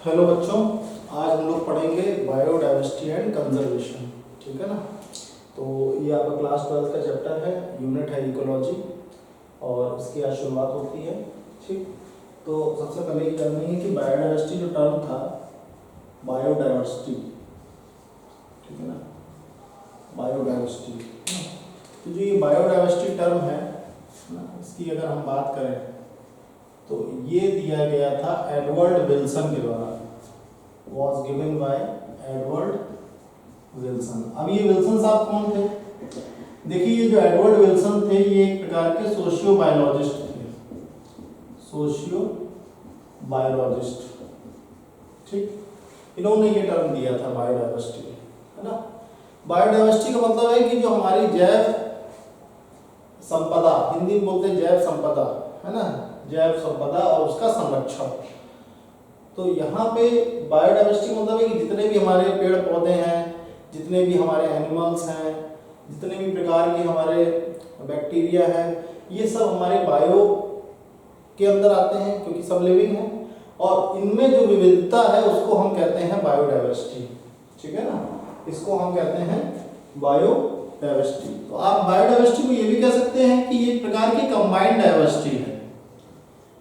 Hello बच्चों, आज हम लोग पढ़ेंगे बायोडाइवर्सिटी एंड कंजर्वेशन। ठीक है ना। तो ये आपका क्लास 12 का चैप्टर है, यूनिट है इकोलॉजी और इसकी आज शुरुआत होती है। ठीक, तो सबसे पहले ये करनी है कि बायोडाइवर्सिटी जो टर्म था, बायोडाइवर्सिटी, ठीक है ना, बायोडाइवर्सिटी। तो जो ये बायोडाइवर्सिटी टर्म है ना, इसकी अगर हम बात करें तो ये दिया गया था एडवर्ड विल्सन के द्वारा, was given by Edward Wilson. अब ये विल्सन साहब कौन थे? देखिए, ये जो एडवर्ड विल्सन थे ये एक प्रकार के सोशियो बायोलॉजिस्ट थे, सोशियो बायोलॉजिस्ट। ठीक, इन्होंने ये टर्म दिया था बायोडाइवर्सिटी, है ना। बायोडाइवर्सिटी का मतलब है कि जो हमारी जैव संपदा, हिंदी में बोलते हैं जैव संपदा, है ना, जैव संपदा और उसका संरक्षण। तो यहाँ पे बायोडाइवर्सिटी मतलब है कि जितने भी हमारे पेड़ पौधे हैं, जितने भी हमारे एनिमल्स हैं, जितने भी प्रकार के हमारे बैक्टीरिया हैं, ये सब हमारे बायो के अंदर आते हैं क्योंकि सब लिविंग हैं, और इनमें जो विविधता है उसको हम कहते हैं बायोडाइवर्सिटी। ठीक है ना, इसको हम कहते हैं बायोडाइवर्सिटी। तो आप बायोडाइवर्सिटी को ये भी कह सकते हैं कि ये एक प्रकार की कंबाइंड डाइवर्सिटी है,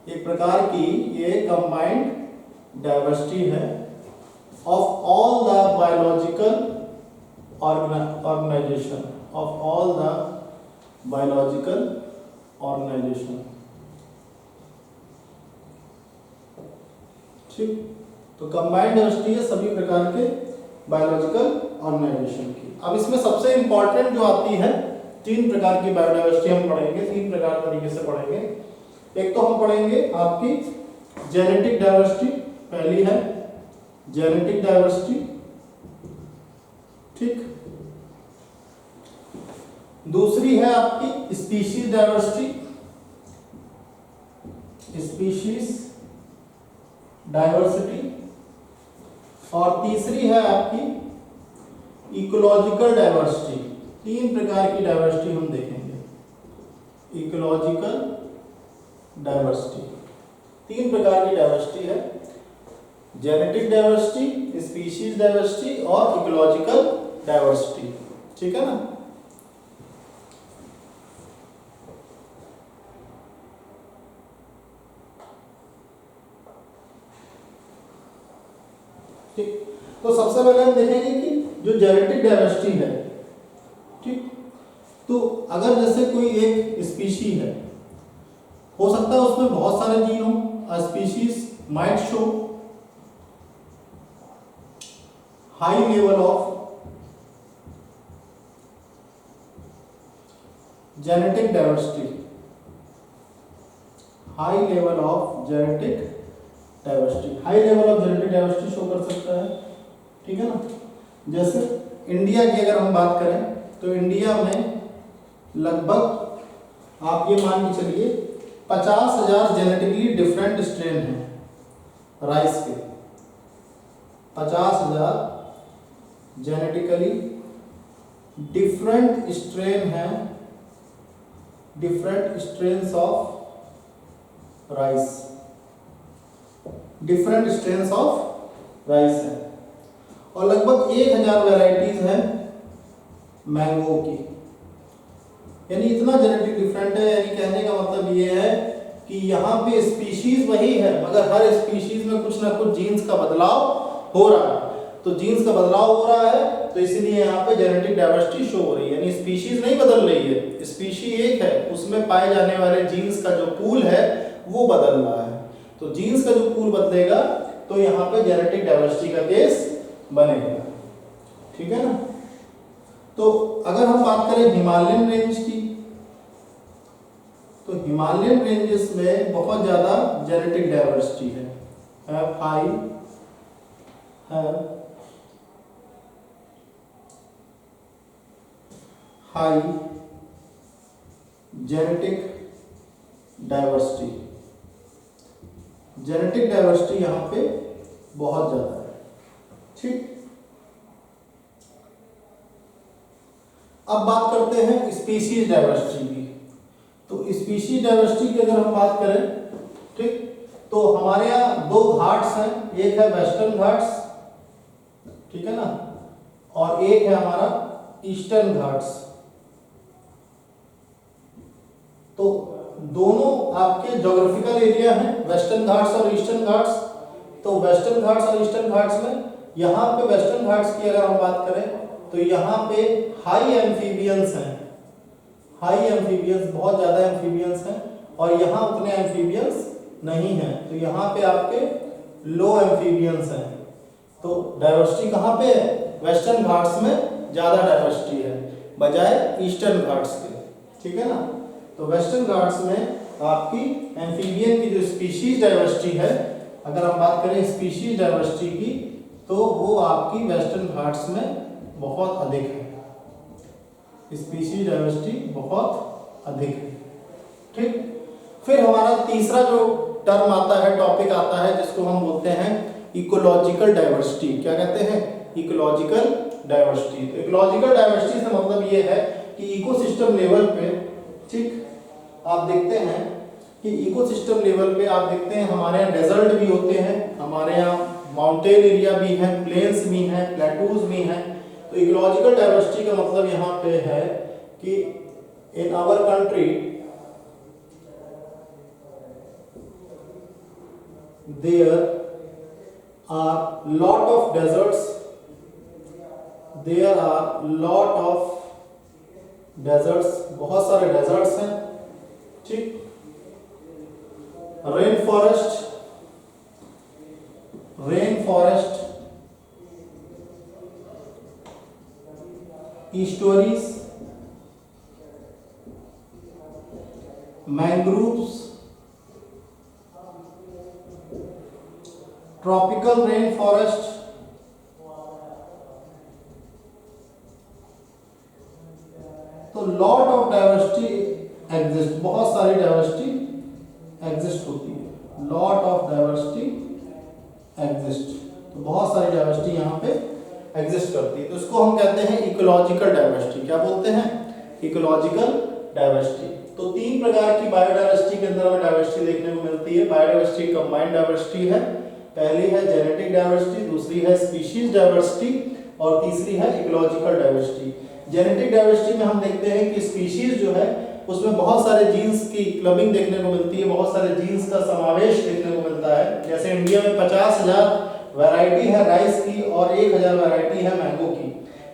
एक प्रकार की ये कंबाइंड डाइवर्सिटी है of all the biological organisation, of all the biological organisation. ठीक, तो कंबाइंड डाइवर्सिटी है सभी प्रकार के बायोलॉजिकल ऑर्गेनाइजेशन की। अब इसमें सबसे इंपॉर्टेंट जो आती है, तीन प्रकार की बायोडाइवर्सिटी हम पढ़ेंगे, तीन प्रकार तरीके से पढ़ेंगे। एक तो हम पढ़ेंगे आपकी जेनेटिक डाइवर्सिटी, पहली है जेनेटिक डाइवर्सिटी। ठीक, दूसरी है आपकी स्पीशीज डाइवर्सिटी, स्पीशीज डाइवर्सिटी, और तीसरी है आपकी इकोलॉजिकल डाइवर्सिटी। तीन प्रकार की डाइवर्सिटी हम देखेंगे। इकोलॉजिकल डाइवर्सिटी, तीन प्रकार की डाइवर्सिटी है, जेनेटिक डाइवर्सिटी, स्पीशीज डाइवर्सिटी और इकोलॉजिकल डाइवर्सिटी। ठीक है ना। ठीक, तो सबसे पहले हम देखेंगे कि जो जेनेटिक डाइवर्सिटी है, ठीक, तो अगर जैसे कोई एक स्पीशी है, हो सकता है उसमें बहुत सारे जीन हो। A species might show high level of genetic diversity, high level of genetic diversity, high level of genetic diversity show कर सकता है। ठीक है ना। जैसे इंडिया की अगर हम बात करें तो इंडिया में लगभग आप ये मान के चलिए 50,000 जेनेटिकली डिफरेंट स्ट्रेन हैं राइस के। 50,000 जेनेटिकली डिफरेंट स्ट्रेन हैं, different strains of rice, different strains of rice है, और लगभग 1,000 वैरायटीज हैं मैंगो की। यानी इतना जेनेटिक डिफरेंट है, यानी कहने का मतलब ये है कि यहाँ पे स्पीशीज वही है मगर हर स्पीशीज में कुछ ना कुछ जीन्स का बदलाव हो रहा है। तो जीन्स का बदलाव हो रहा है तो इसलिए यहाँ पे जेनेटिक डाइवर्सिटी शो हो रही है, यानी स्पीशीज नहीं बदल रही है, स्पीशी एक है, उसमें पाए जाने वाले जीन्स का जो पूल है वो बदल रहा है। तो जीन्स का जो पूल बदलेगा तो यहाँ पे जेनेटिक डाइवर्सिटी का केस बनेगा। ठीक है ना। तो अगर हम बात करें हिमालयन रेंज की, तो हिमालयन रेंजेस में बहुत ज्यादा जेनेटिक डाइवर्सिटी है, high genetic diversity, genetic diversity यहां पे बहुत ज्यादा है। ठीक, अब बात करते हैं स्पीशीज डाइवर्सिटी की। तो स्पीशीज डाइवर्सिटी की अगर हम बात करें, ठीक, तो हमारे यहाँ दो घाट्स हैं, एक है वेस्टर्न घाट्स, ठीक है ना, और एक है हमारा ईस्टर्न घाट्स। तो दोनों आपके ज्योग्राफिकल एरिया हैं, वेस्टर्न घाट्स और ईस्टर्न घाट्स। तो वेस्टर्न घाट्स और ईस्टर्न घाट्स में यहाँ पे वेस्टर्न घाट्स की अगर हम बात करें तो यहाँ पे हाई एम्फीबियंस हैं, हाई एम्फीबियंस, बहुत ज़्यादा एम्फीबियंस हैं, और यहाँ उतने एम्फीबियंस नहीं हैं, तो यहाँ पे आपके लो एम्फीबियंस हैं। तो डाइवर्सिटी कहाँ पे है? वेस्टर्न घाट्स में ज़्यादा डाइवर्सिटी है बजाय ईस्टर्न घाट्स के, ठीक है ना। तो वेस्टर्न घाट्स में आपकी एम्फीबियन की जो स्पीशीज डाइवर्सिटी है, अगर हम बात करें स्पीशीज डाइवर्सिटी की, तो वो आपकी वेस्टर्न घाट्स में बहुत अधिक है, स्पीशीज डाइवर्सिटी बहुत अधिक है, ठीक। फिर हमारा तीसरा जो टर्म आता है, टॉपिक आता है, जिसको हम बोलते हैं इकोलॉजिकल डाइवर्सिटी। क्या कहते हैं? Ecological diversity. तो इकोलॉजिकल डाइवर्सिटी से मतलब ये है कि इकोसिस्टम लेवल पे, ठीक, आप देखते हैं कि इकोसिस्टम लेवल पे आप देखते हैं हमारे यहाँ डेजर्ट भी होते हैं, हमारे यहाँ माउंटेन एरिया भी है, प्लेन्स भी हैं, प्लेटूज भी हैं। तो इकोलॉजिकल डाइवर्सिटी का मतलब यहाँ पे है कि in our country there are lot of deserts, there are lot of deserts, बहुत सारे डेजर्ट्स हैं, ठीक। Rain forest, estuaries, mangroves, tropical rain forest, तो लॉट ऑफ डाइवर्सिटी एग्जिस्ट, बहुत सारी डाइवर्सिटी एग्जिस्ट होती है, लॉट ऑफ डाइवर्सिटी एग्जिस्ट, तो बहुत सारी डाइवर्सिटी यहाँ पे एग्जिस्ट करती है। तो इसको हम कहते हैं इकोलॉजिकल डाइवर्सिटी। क्या बोलते हैं? Ecological diversity. तो तीन प्रकार की बायोडाइवर्सिटी के अंदर हमें डाइवर्सिटी देखने को मिलती है। बायोडाइवर्सिटी कंबाइंड डाइवर्सिटी है, पहली है जेनेटिक डाइवर्सिटी, दूसरी है स्पीशीज डाइवर्सिटी, और तीसरी है इकोलॉजिकल डाइवर्सिटी। जेनेटिक डाइवर्सिटी में हम देखते हैं कि स्पीशीज जो है उसमें बहुत सारे जीन्स की क्लबिंग देखने को मिलती है, बहुत सारे जीन्स का समावेश देखने को मिलता है। जैसे इंडिया में 50,000 वैरायटी है राइस की और 1,000 वैरायटी है मैंगो की।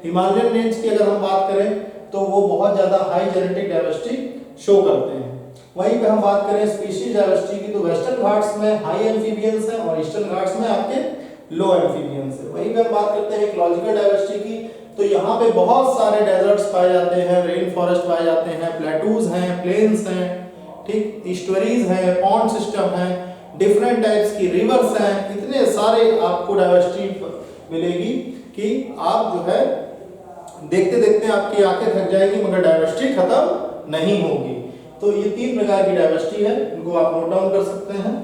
हिमालयन रेंज की अगर हम बात करें तो वो बहुत ज़्यादा हाई जेनेटिक डाइवर्सिटी शो करते हैं। वहीं पे हम बात करें स्पीशीज डाइवर्सिटी की, तो वेस्टर्न घाट्स में हाई एम्फीबियंस है और ईस्टर्न घाट्स में आपके लो एम्फीबियंस है। वहीं पे हम बात करते हैं इकोलॉजिकल डाइवर्सिटी की, तो यहाँ पे बहुत सारे डेजर्ट्स पाए जाते हैं, रेन फॉरेस्ट पाए जाते हैं, प्लेटूज हैं, प्लेन्स हैं, ठीक, इस्टुअरीज हैं, पॉन्ड सिस्टम है, डिफरेंट टाइप्स की रिवर्स हैं, इतने सारे आपको डाइवर्सिटी मिलेगी कि आप जो है देखते देखते आपकी आंखें थक जाएगी मगर डाइवर्सिटी खत्म नहीं होगी। तो ये तीन प्रकार की डाइवर्सिटी है, इनको आप नोट डाउन कर सकते हैं।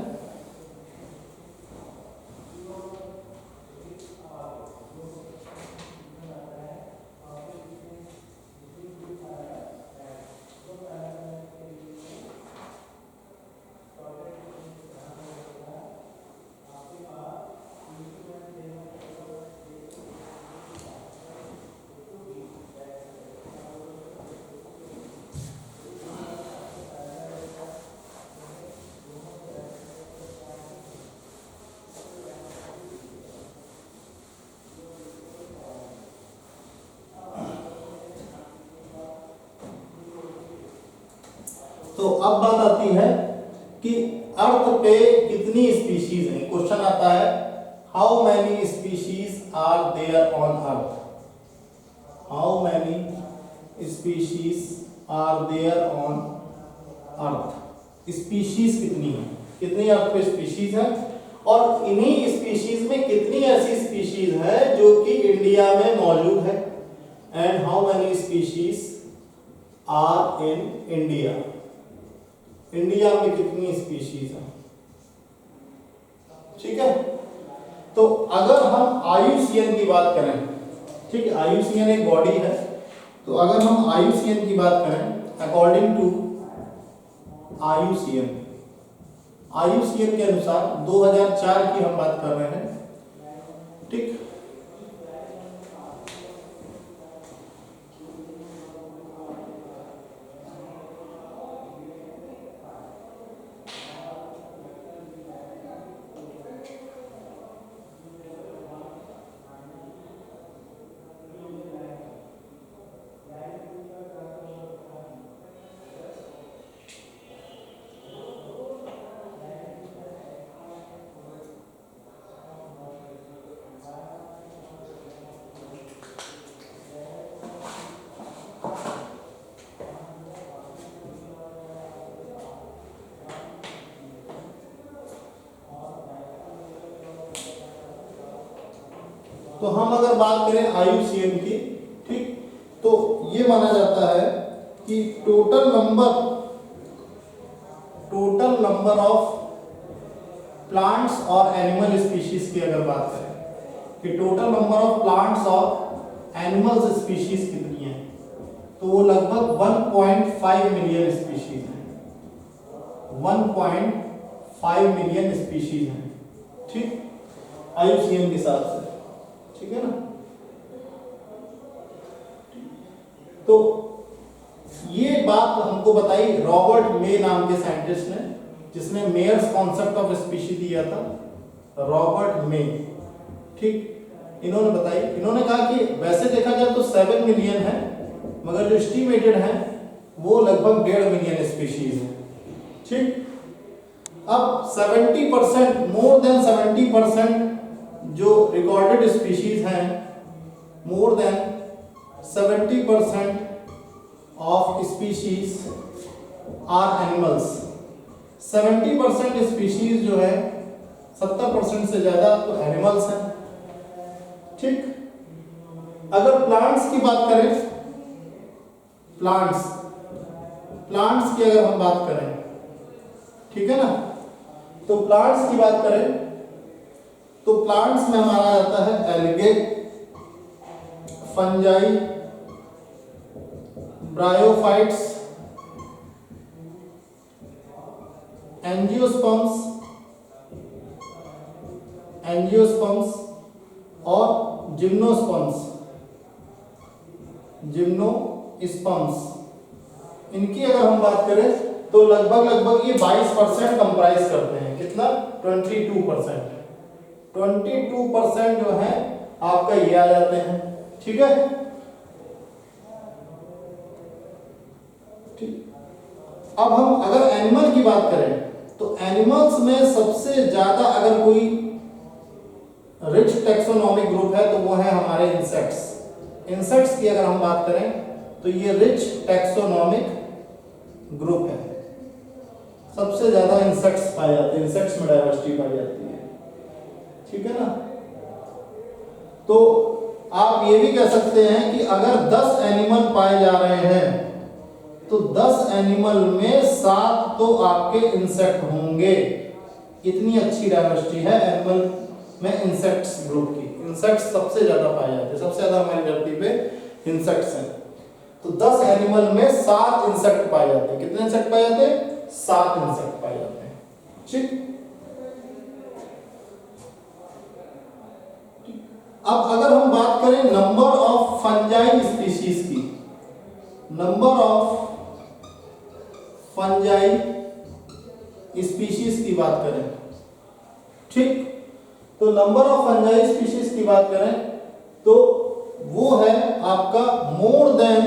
तो अब बात आती है कि अर्थ पे कितनी स्पीशीज हैं। क्वेश्चन आता है how many species are there on earth, how many species are there on earth, species कितनी है, कितनी अर्थ पे स्पीशीज है, और इन्हीं स्पीशीज में कितनी ऐसी स्पीशीज है जो कि इंडिया में मौजूद है, and how many species are in India, India में कितनी स्पीशीज है, ठीक है। तो अगर हम IUCN की बात करें, ठीक है, IUCN एक बॉडी है, तो अगर हम IUCN की बात करें, अकॉर्डिंग टू IUCN, IUCN के अनुसार 2004 की हम बात कर रहे हैं, ठीक। तो हम अगर बात करें IUCN की, ठीक, तो ये माना जाता है कि टोटल नंबर ऑफ प्लांट्स और एनिमल स्पीशीज की अगर बात करें कि टोटल नंबर ऑफ प्लांट्स और एनिमल्स स्पीशीज कितनी है, तो वो लगभग 1.5 मिलियन स्पीशीज हैं। 1.5 मिलियन स्पीशीज हैं, ठीक, IUCN के हिसाब से, ठीक है ना। तो ये बात हमको बताई रॉबर्ट मे नाम के साइंटिस्ट ने, जिसने मेयर्स कॉन्सेप्ट ऑफ स्पीशी दिया था, रॉबर्ट मे, ठीक। इन्होंने बताई, इन्होंने कहा कि वैसे देखा जाए तो 7 मिलियन है, मगर जो एस्टिमेटेड है वो लगभग 1.5 मिलियन स्पीशीज है, ठीक। अब 70%, मोर देन 70% जो रिकॉर्डेड स्पीशीज हैं, more than 70% of species are animals. 70% species जो है, 70% से ज्यादा तो एनिमल्स हैं, ठीक। अगर प्लांट्स की बात करें, प्लांट्स की अगर हम बात करें, ठीक है ना, तो प्लांट्स की बात करें तो प्लांट्स में हमारा आता है एल्गे, फंजाई, ब्रायोफाइट्स, एंजियोस्पर्म्स और जिम्नोस्पर्म्स। इनकी अगर हम बात करें तो लगभग ये 22% कंप्राइज करते हैं। कितना? 22%। 22% जो है आपका ये आ जाते हैं, ठीक है। ठीक। अब हम अगर एनिमल की बात करें तो एनिमल्स में सबसे ज्यादा अगर कोई रिच टेक्सोनॉमिक ग्रुप है तो वो है हमारे इंसेक्ट्स। इंसेक्ट्स की अगर हम बात करें तो ये रिच टेक्सोनॉमिक ग्रुप है, सबसे ज्यादा इंसेक्ट्स पाए जाते हैं, इंसेक्ट्स में डाइवर्सिटी पाई जाती है, ठीक है ना। तो आप ये भी कह सकते हैं कि अगर 10 एनिमल पाए जा रहे हैं तो 10 एनिमल में 7 तो आपके इंसेक्ट होंगे। इतनी अच्छी डाइवर्सिटी है एनिमल में इंसेक्ट्स ग्रुप की। इंसेक्ट्स सबसे ज्यादा पाए जाते हैं, सबसे ज्यादा हमारी धरती पे इंसेक्ट्स हैं। तो 10 एनिमल में 7 इंसेक्ट पाए जाते हैं। कितने इंसेक्ट पाए जाते हैं? 7 इंसेक्ट पाए जाते हैं, ठीक। अब अगर हम बात करें नंबर ऑफ फंजाई स्पीशीज की, नंबर ऑफ फंजाई स्पीशीज की बात करें, ठीक, तो नंबर ऑफ फंजाई स्पीशीज की बात करें तो वो है आपका more than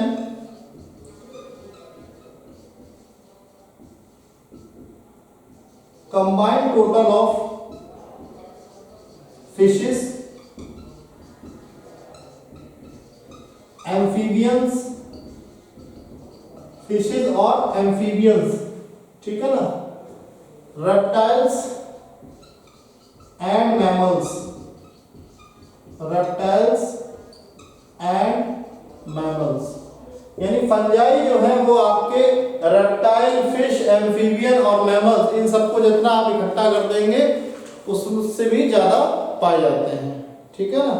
combined total of fishes, amphibians, fishes और एम्फीबियंस, ठीक है ना, reptiles and mammals, reptiles and mammals. यानी फंजाई जो है वो आपके रेप्टाइल, फिश, एम्फीबियन और मैमल्स, इन सबको जितना आप इकट्ठा कर देंगे उससे भी ज्यादा पाए जाते हैं, ठीक है ना।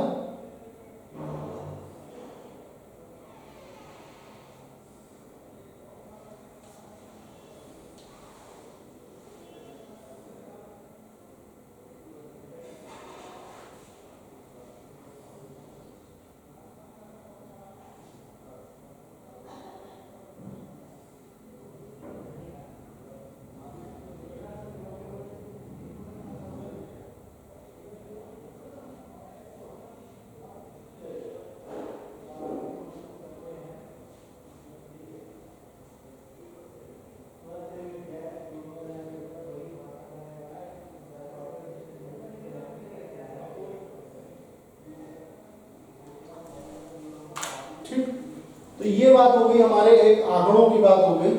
तो ये बात हो गई हमारे एक आंकड़ों की बात हो गई,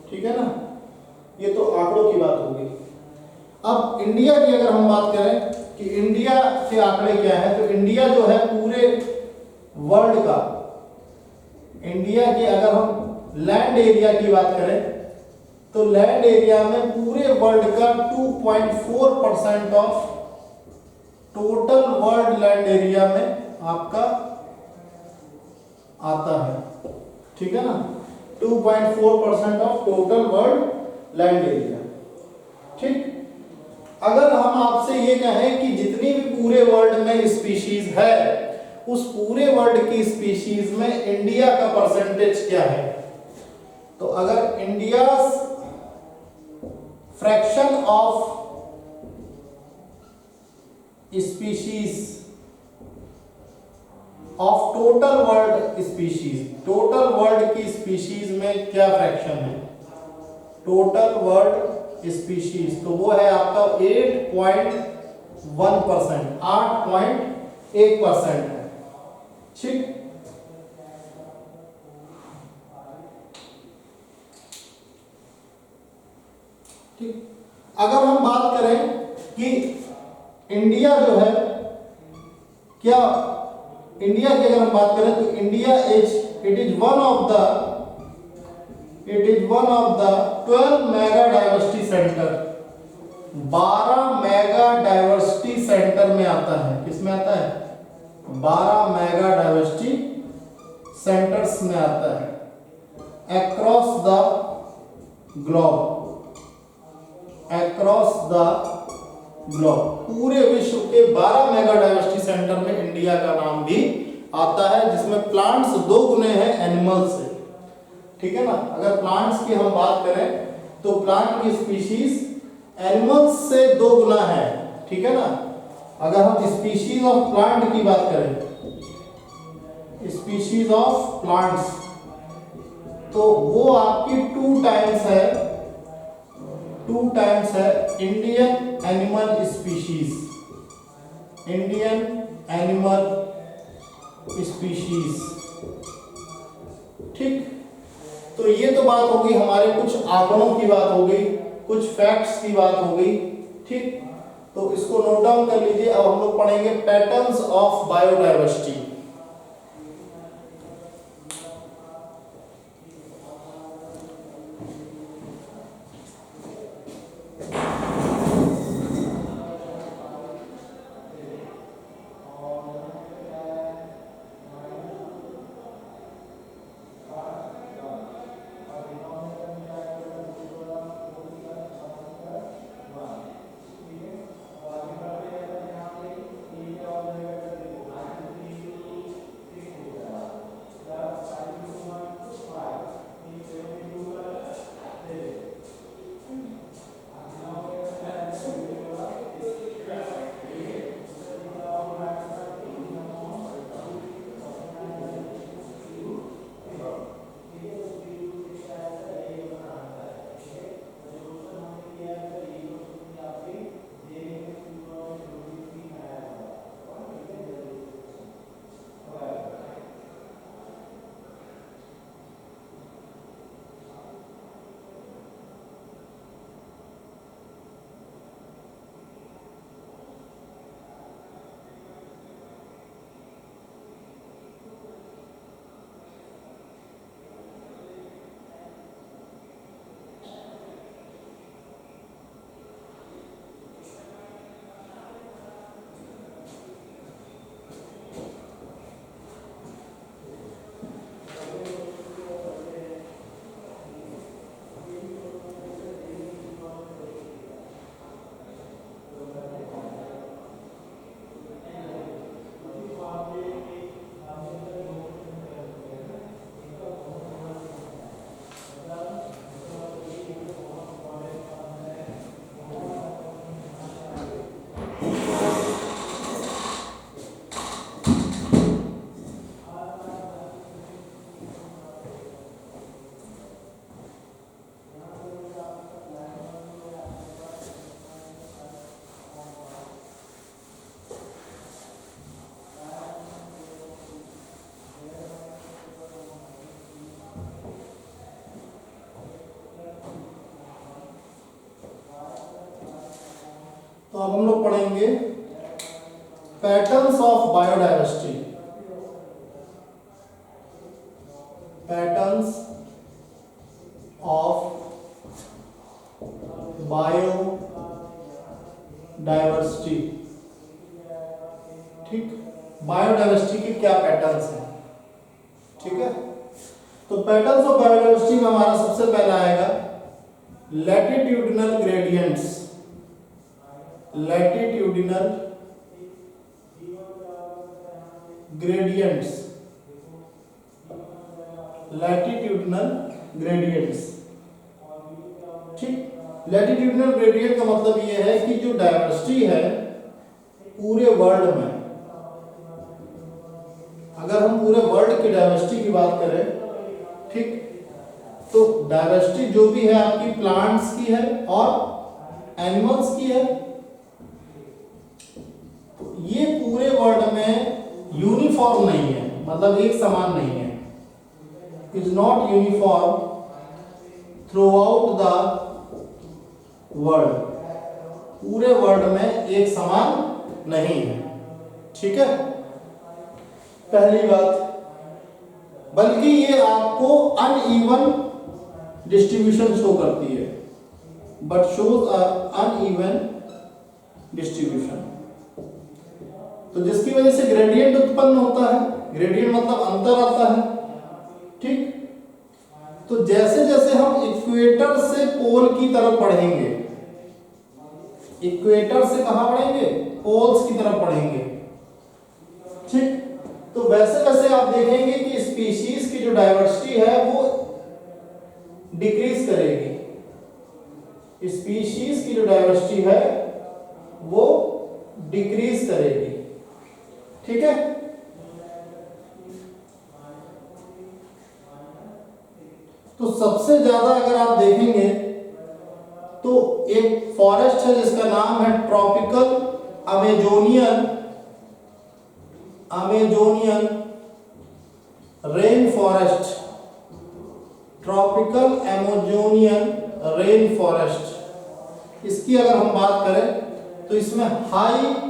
ठीक है ना, ये तो आंकड़ों की बात हो गई। अब इंडिया की अगर हम बात करें कि इंडिया के आंकड़े क्या है, तो इंडिया जो है पूरे वर्ल्ड का, इंडिया के अगर हम लैंड एरिया की बात करें तो लैंड एरिया में पूरे वर्ल्ड का 2.4% of total world land area में आपका आता है, ठीक है ना, 2.4% of total world land area. ठीक, अगर हम आपसे ये कहें कि जितनी भी पूरे वर्ल्ड में स्पीशीज है, उस पूरे वर्ल्ड की स्पीशीज में इंडिया का परसेंटेज क्या है, तो अगर India fraction of species of total world species, total world की स्पीशीज में क्या फ्रैक्शन है, टोटल वर्ल्ड स्पीशीज, तो वो है आपका 8.1%, 8.1% है। ठीक, ठीक, अगर हम बात करें कि इंडिया जो है क्या, इंडिया की अगर हम बात करें तो India it is one of the 12 mega diversity centre, 12 mega diversity centre में आता है, किसमें आता है, 12 मेगा डाइवर्सिटी सेंटर्स में आता है across the globe, across the globe, पूरे विश्व के 12 मेगा डाइवर्सिटी सेंटर में इंडिया का नाम भी आता है, जिसमें प्लांट्स 2 गुने हैं एनिमल से, ठीक है ना। अगर प्लांट्स की हम बात करें तो प्लांट की स्पीशीज एनिमल्स से 2 गुना है, ठीक है ना। अगर हम स्पीशीज ऑफ प्लांट की बात करें, स्पीशीज ऑफ प्लांट्स, तो वो आपकी 2 टाइम्स है, 2 टाइम्स है Indian animal species, Indian animal species. ठीक, तो ये तो बात हो गई हमारे कुछ आंकड़ों की बात हो गई, कुछ फैक्ट्स की बात हो गई। ठीक, तो इसको नोट डाउन कर लीजिए। अब हम लोग पढ़ेंगे पैटर्न्स ऑफ बायोडायवर्सिटी। तो अब हम लोग पढ़ेंगे patterns of biodiversity. Patterns of biodiversity. ठीक, बायोडाइवर्सिटी के क्या पैटर्न्स हैं। ठीक है, तो पैटर्न्स ऑफ बायोडाइवर्सिटी में हमारा सबसे पहला आएगा latitudinal gradients. Latitudinal gradients, latitudinal gradients. ठीक, लैटिट्यूडिनल ग्रेडियंट का मतलब यह है कि जो डायवर्सिटी है पूरे वर्ल्ड में, अगर हम पूरे वर्ल्ड की डायवर्सिटी की बात करें, ठीक, तो डायवर्सिटी जो भी है आपकी प्लांट्स की है और एनिमल्स की है, तो ये पूरे वर्ल्ड में यूनिफॉर्म नहीं है, मतलब एक समान नहीं है। Is not uniform through out the world, पूरे वर्ल्ड में एक समान नहीं है। ठीक है, पहली बात, बल्कि ये आपको अनइवन डिस्ट्रीब्यूशन शो करती है, बट शोज अनइवन डिस्ट्रीब्यूशन। तो जिसकी वजह से ग्रेडियंट उत्पन्न होता है, ग्रेडियंट मतलब अंतर आता है। ठीक, तो जैसे जैसे हम इक्वेटर से पोल की तरफ बढ़ेंगे, इक्वेटर से कहां बढ़ेंगे, पोल्स की तरफ बढ़ेंगे। ठीक, तो वैसे वैसे आप देखेंगे कि स्पीशीज की जो डायवर्सिटी है वो डिक्रीज करेगी। स्पीशीज की जो डायवर्सिटी है वो डिक्रीज करेगी। ठीक है, तो सबसे ज्यादा अगर आप देखेंगे तो एक फॉरेस्ट है जिसका नाम है tropical Amazonian rain forest. Tropical Amazonian rain forest, इसकी अगर हम बात करें तो इसमें highly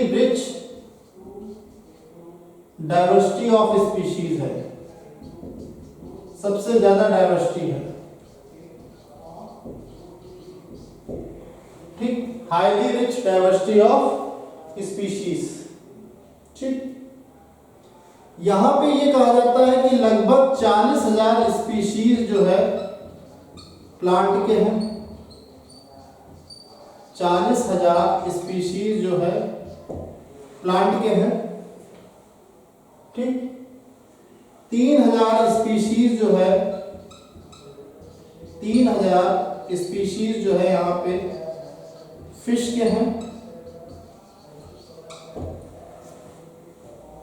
rich diversity of species है, सबसे ज्यादा डायवर्सिटी है। ठीक, highly rich diversity of species. ठीक, यहां पे ये कहा जाता है कि लगभग 40,000 स्पीशीज जो है प्लांट के हैं, 40,000 स्पीशीज जो है प्लांट के हैं। ठीक, 3,000 स्पीशीज जो है 3,000 स्पीशीज जो है यहां पे फिश के हैं।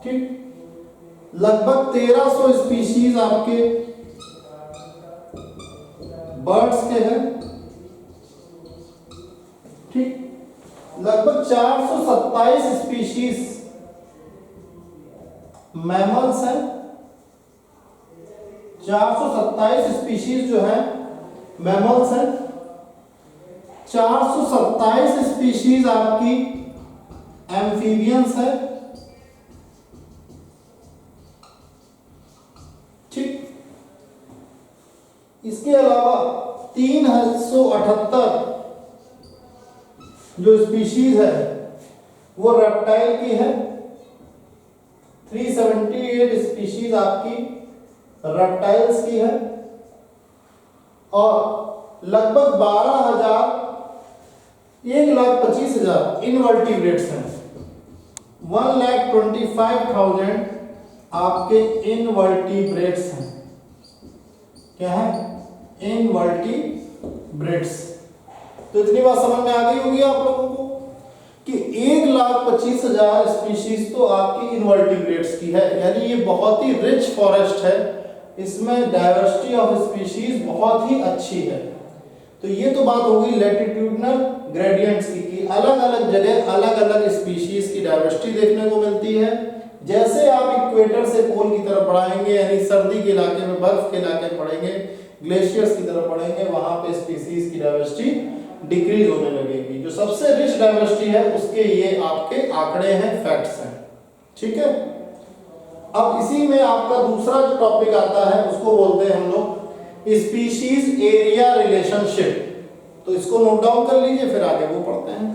ठीक, लगभग 1,300 स्पीशीज आपके बर्ड्स के हैं। ठीक, लगभग 427 स्पीशीज मैमल्स हैं। 427 स्पीशीज जो है मैमल्स हैं। 427 स्पीशीज आपकी एम्फीबियंस है। ठीक, इसके अलावा 378 जो स्पीशीज है वो रेप्टाइल की है। 378 स्पीशीज आपकी रेप्टाइल्स की है और लगभग 1,25,000 इनवर्टिब्रेट्स हैं। 1,25,000 आपके इनवर्टिब्रेट्स हैं। क्या है? इनवर्टिब्रेट्स। तो इतनी बात समझ में आ गई होगी आप लोगों को कि 1,25,000 स्पीशीज तो आपकी इनवर्टिब्रेट्स की है, यानी ये बहुत ही रिच फॉरेस्ट है, इसमें डाइवर्सिटी ऑफ स्पीशीज बहुत ही अच्छी है। तो ये तो बात होगी लैटिट्यूडनल ग्रेडियंट्स की अलग अलग जगह अलग अलग स्पीशीज की डाइवर्सिटी देखने को मिलती है। जैसे आप इक्वेटर से पोल की तरफ बढ़ाएंगे, यानी सर्दी के इलाके में, बर्फ के इलाके में पढ़ेंगे, ग्लेशियर्स की तरफ बढ़ेंगे, वहां पे स्पीसीज की डाइवर्सिटी डिक्रीज होने लगेगी। जो सबसे रिच डाइवर्सिटी है उसके ये आपके आंकड़े हैं, फैक्ट्स हैं, ठीक है। अब इसी में आपका दूसरा जो टॉपिक आता है उसको बोलते हैं हम लोग स्पीशीज एरिया रिलेशनशिप। तो इसको नोट डाउन कर लीजिए, फिर आगे वो पढ़ते हैं।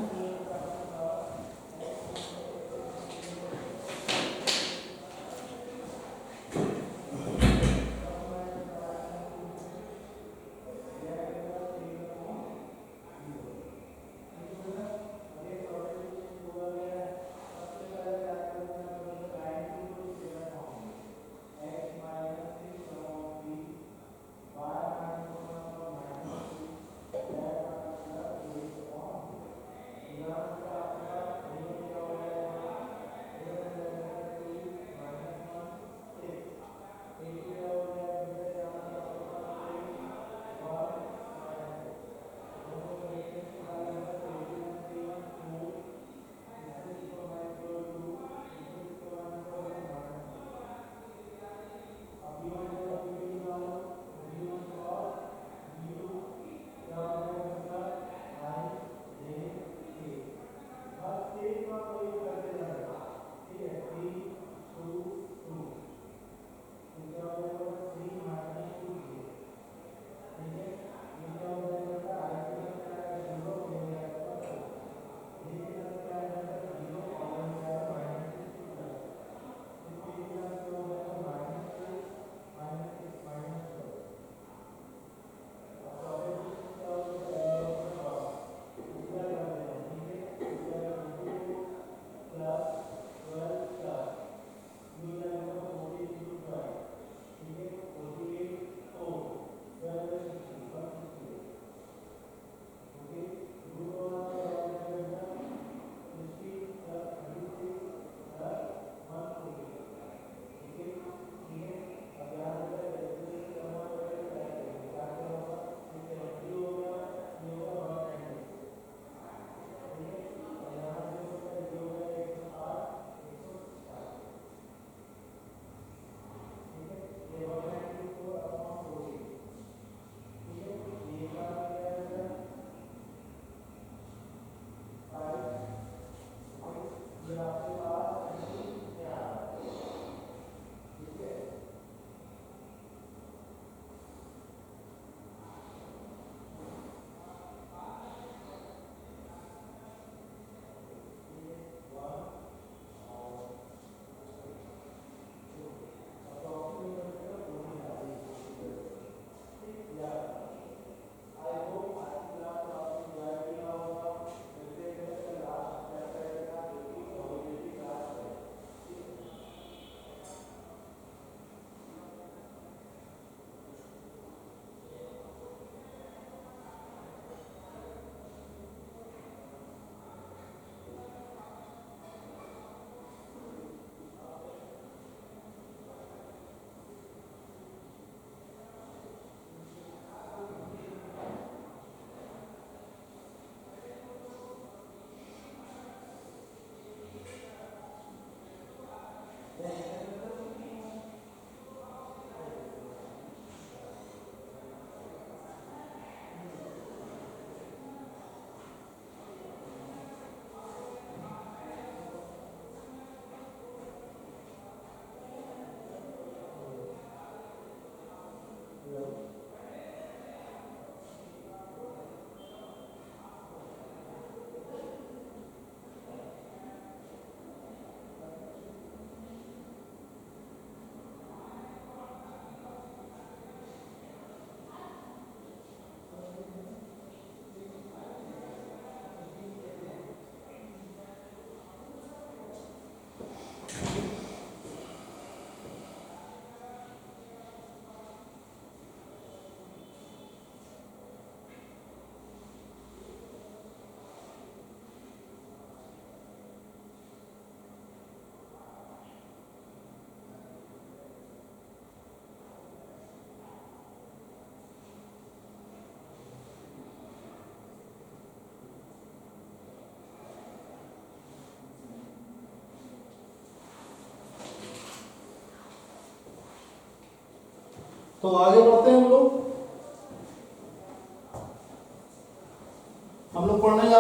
तो आगे बढ़ते हैं हम लोग।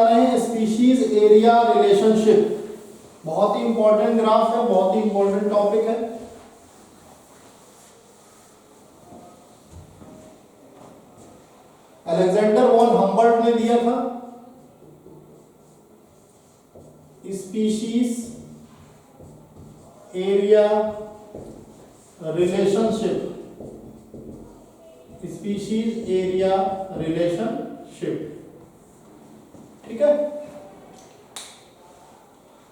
रहे हैं स्पीशीज एरिया रिलेशनशिप। बहुत ही इंपॉर्टेंट ग्राफ है, बहुत ही इंपॉर्टेंट टॉपिक है। अलेक्जेंडर वॉन हम्बर्ट ने दिया था species area relationship, species area relationship. ठीक है,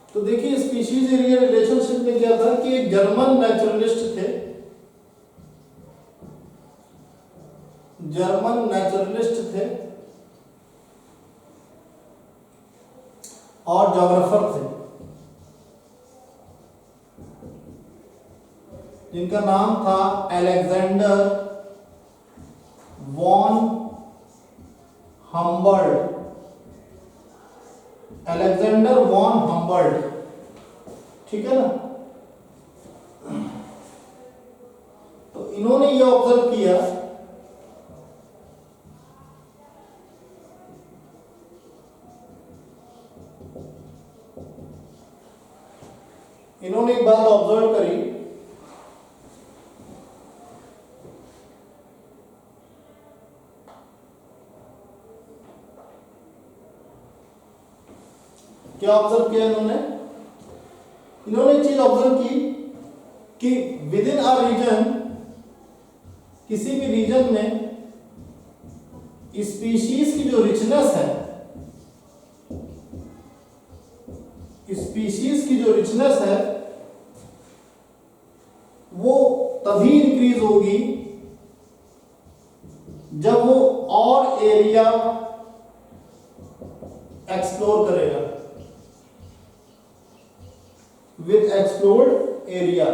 तो देखिए स्पीशीज एरिया रिलेशनशिप में क्या था कि एक जर्मन नेचुरलिस्ट थे, जर्मन नेचुरलिस्ट थे और ज्योग्राफर थे, जिनका नाम था Alexander von Humboldt. Alexander von Humboldt, ठीक है ना। तो इन्होंने ये ऑब्जर्व किया इन्होंने एक बात ऑब्जर्व करी क्या ऑब्जर्व किया इन्होंने एक चीज ऑब्जर्व की कि विद इन अ रीजन, किसी भी रीजन में स्पीशीज की जो रिचनेस है, स्पीशीज की जो रिचनेस है वो तभी इंक्रीज होगी जब वो और एरिया एक्सप्लोर करेगा, विद एक्सप्लोर्ड एरिया।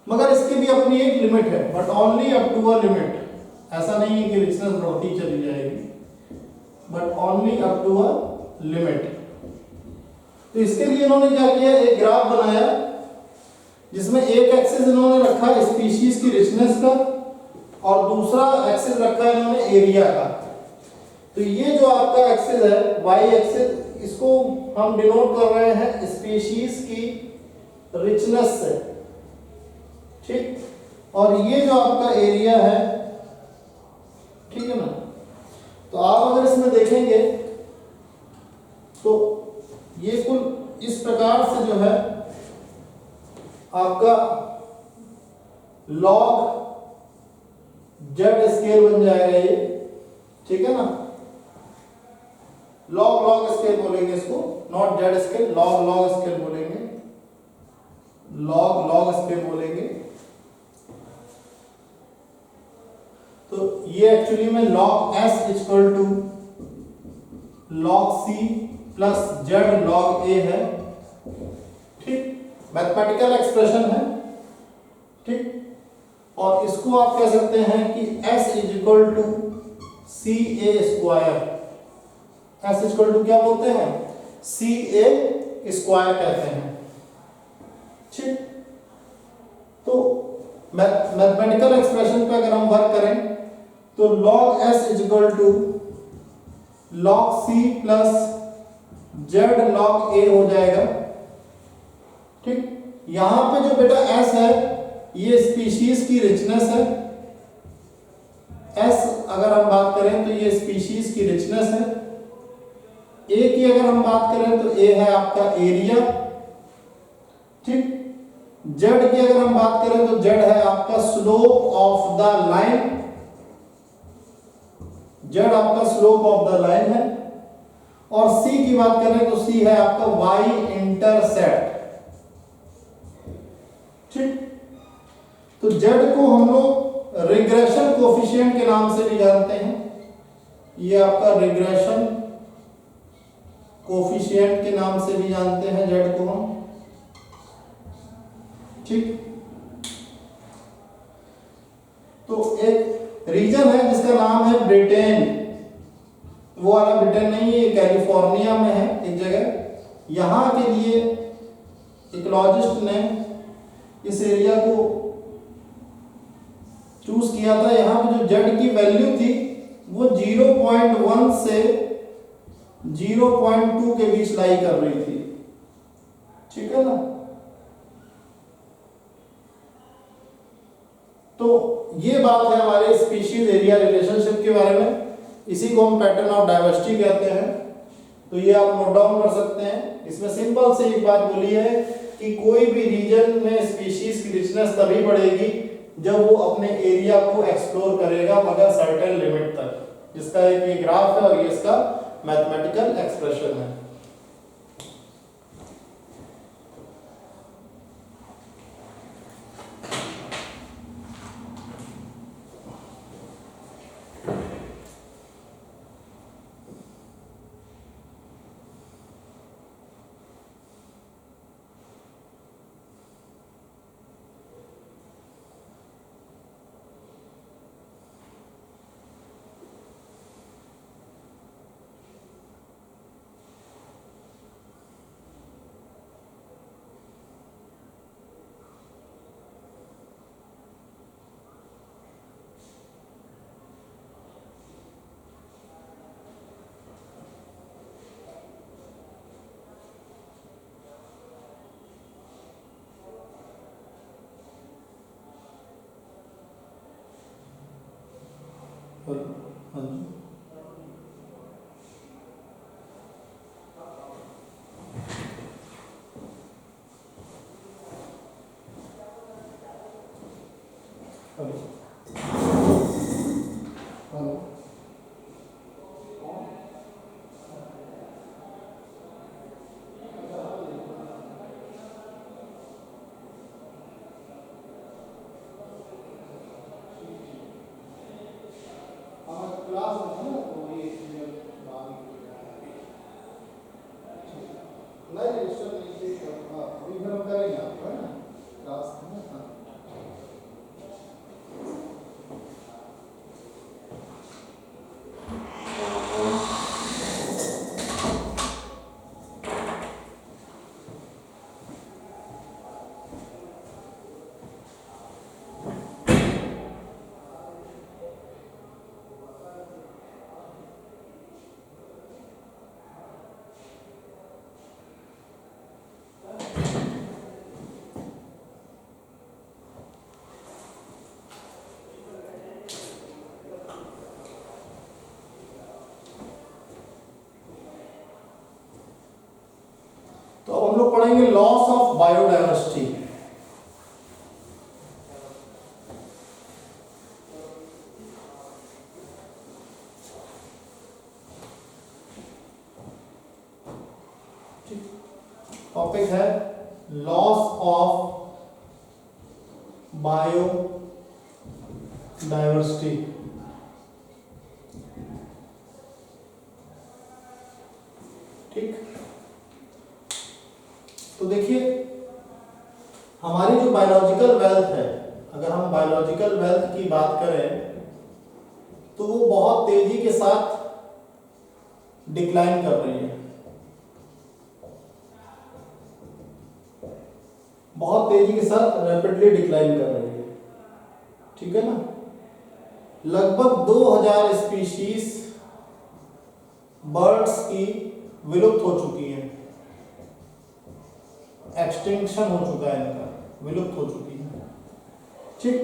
मगर इसकी भी अपनी एक लिमिट है, but only up to a limit. ऐसा नहीं है कि रिचनेस बढ़ती चली जाएगी, but only up to a limit. तो इसके लिए इन्होंने क्या किया, एक ग्राफ बनाया जिसमें एक एक्सिस इन्होंने रखा स्पीशीज की रिचनेस का और दूसरा एक्सिस रखा इन्होंने एरिया का। तो ये जो आपका एक्सिस है वाई एक्सिस, इसको हम डिनोट कर रहे हैं स्पीशीज की रिचनेस से, ठीक। और ये जो आपका एरिया है, ठीक है ना। तो आप अगर इसमें देखेंगे तो ये कुल इस प्रकार से जो है आपका लॉग जेड स्केल बन जाएगा ये, ठीक है ना। लॉग स्केल बोलेंगे इसको, not Z scale, log scale बोलेंगे, लॉग स्केल बोलेंगे। तो ये एक्चुअली में log s equal to log c plus Z log a है, ठीक। मैथमेटिकल एक्सप्रेशन है, ठीक। और इसको आप कह सकते हैं कि s is equal to C A square. s equal to क्या बोलते हैं, सी ए स्क्वायर कहते हैं, ठीक। तो मैथमेटिकल एक्सप्रेशन पे अगर हम वर्क करें तो log s is equal to log c plus Z log a हो जाएगा, ठीक। यहां पे जो बेटा s है ये स्पीशीज की रिचनेस है, s अगर हम बात करें तो ये स्पीशीज की रिचनेस है। a की अगर हम बात करें तो a है आपका एरिया, ठीक। z की अगर हम बात करें तो z है आपका slope of the line, z आपका स्लोप ऑफ द लाइन है। और c की बात करें तो c है आपका y इंटरसेप्ट, ठीक। तो z को हम लोग रिग्रेशन कोफिशिएंट के नाम से भी जानते हैं, ये आपका रिग्रेशन कोफिशिएंट के नाम से भी जानते हैं z को हम, ठीक। तो एक रीजन है जिसका नाम है ब्रिटेन, वो वाला ब्रिटेन नहीं है, ये कैलिफोर्निया में है एक जगह। यहां के लिए इकोलॉजिस्ट ने इस एरिया को चूज किया था। यहां पे जो जेड की वैल्यू थी वो 0.1 से 0.2 के बीच लाई कर रही थी, ठीक है ना। तो ये बात है हमारे स्पीशीज एरिया रिलेशनशिप के बारे में, इसी को हम पैटर्न ऑफ डाइवर्सिटी कहते हैं। तो ये आप नोट डाउन कर सकते हैं। इसमें सिंपल से एक बात बोली है कि कोई भी रीजन में स्पीशीज की रिचनेस तभी बढ़ेगी जब वो अपने एरिया को एक्सप्लोर करेगा मगर सर्टेन लिमिट तक, जिसका एक ये ग्राफ है और ये इसका मैथमेटिकल एक्सप्रेशन है। हाँ जी, हेलो हेलो, क्लास में ना तो ये नहीं रजिस्टर नहीं किया, अभी फिर हम करेंगे आपको, है ना, क्लास में ना। तो अब हम लोग पढ़ेंगे लॉस ऑफ बायोडाइवर्सिटी। टॉपिक है लॉस ऑफ बायोडाइवर्सिटी। ठीक, तो देखिए हमारी जो बायोलॉजिकल वेल्थ है, अगर हम बायोलॉजिकल वेल्थ की बात करें तो वो बहुत तेजी के साथ डिक्लाइन कर रही है, बहुत तेजी के साथ रैपिडली डिक्लाइन कर रही है, ठीक है ना। लगभग 2000 स्पीशीज बर्ड्स की विलुप्त हो चुकी है, एक्सटिंक्शन हो चुका है इनका, विलुप्त हो चुकी है। ठीक,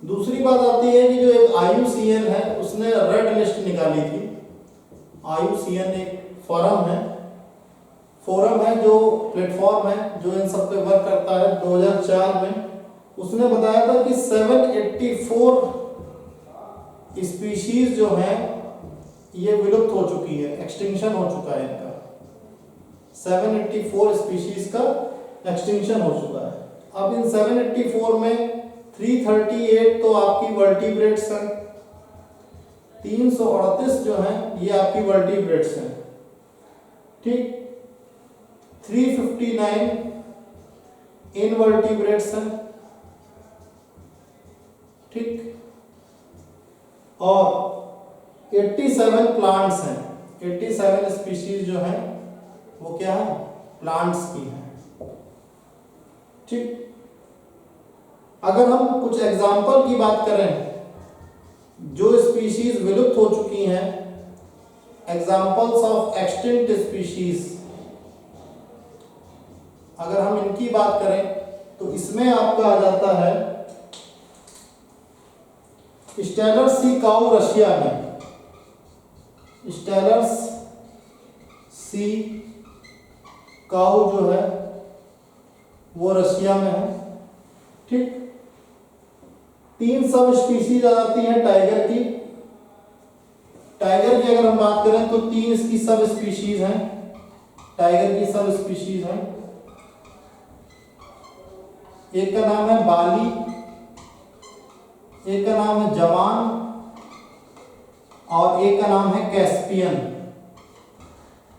दूसरी बात आती है कि जो एक IUCN है उसने रेड लिस्ट निकाली थी। IUCN एक फोरम है जो प्लेटफॉर्म है जो इन सब पे वर्क करता है। 2004 में उसने बताया था कि 784 स्पीशीज जो हैं ये विलुप्त हो चुकी है, एक्सटिंक्शन हो चुका है इनका। 784 स्पीशीज का एक्सटिंक्शन हो चुका है। अब इन 784 में 338 तो आपकी वर्टिब्रेट्स हैं, 338 जो हैं ये आपकी वर्टिब्रेट्स हैं, ठीक। 359 इनवर्टिब्रेट्स हैं, ठीक। और 87 प्लांट्स हैं। 87 स्पीशीज जो हैं वो क्या है, प्लांट्स की हैं, ठीक। अगर हम कुछ एग्जाम्पल की बात करें जो स्पीशीज विलुप्त हो चुकी हैं एग्जाम्पल्स ऑफ एक्सटिंक्ट स्पीशीज, अगर हम इनकी बात करें तो इसमें आपका आ जाता है स्टेलर सी काऊ रशिया में, स्टेलर्स सी काऊ जो है वो रशिया में है। ठीक, 3 सब स्पीशीज आ जाती हैं टाइगर की। टाइगर की अगर हम बात करें तो 3 इसकी सब स्पीशीज हैं, टाइगर की सब स्पीशीज हैं। एक का नाम है बाली, एक का नाम है जवान और एक का नाम है कैस्पियन।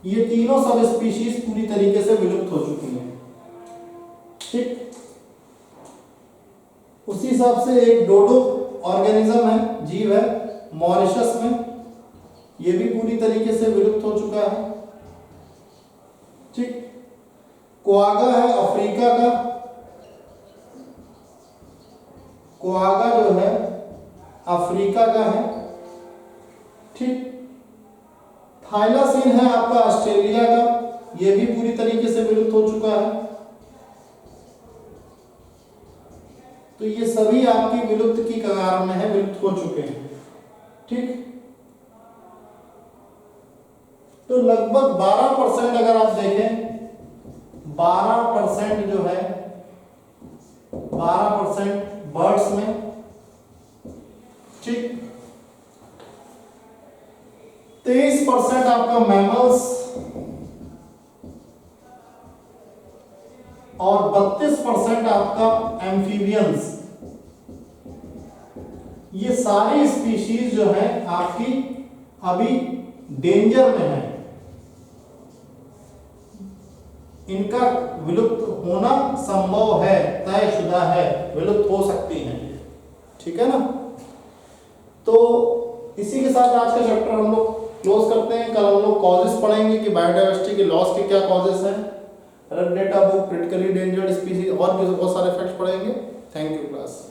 ये तीनों सब स्पीशीज पूरी तरीके से विलुप्त हो चुकी हैं। ठीक, उसी हिसाब से एक डोडो ऑर्गेनिज्म है, जीव है मॉरिशस में, ये भी पूरी तरीके से विलुप्त हो चुका है। ठीक, क्वागा है अफ्रीका का, क्वागा जो है अफ्रीका का है। ठीक, थाइलासीन है आपका ऑस्ट्रेलिया का, यह भी पूरी तरीके से विलुप्त हो चुका है। तो ये सभी आपकी विलुप्त की कगार में है, विलुप्त हो चुके हैं। ठीक, तो लगभग 12% अगर आप देखें, 12% जो है 12% बर्ड्स में। ठीक, 23% आपका मैमल्स और 32% आपका एम्फीबियंस। ये सारी स्पीशीज जो है आपकी अभी डेंजर में है, इनका विलुप्त होना संभव है, तयशुदा है, विलुप्त हो सकती हैं। ठीक है ना। तो इसी के साथ आज का चैप्टर हम लोग क्लोज करते हैं। कल हम लोग कॉजेस पढ़ेंगे कि बायोडाइवर्सिटी के लॉस के क्या कॉजेस हैं, red data book, critically endangered species और भी बहुत सारे फैक्ट्स पढ़ेंगे। Thank you class.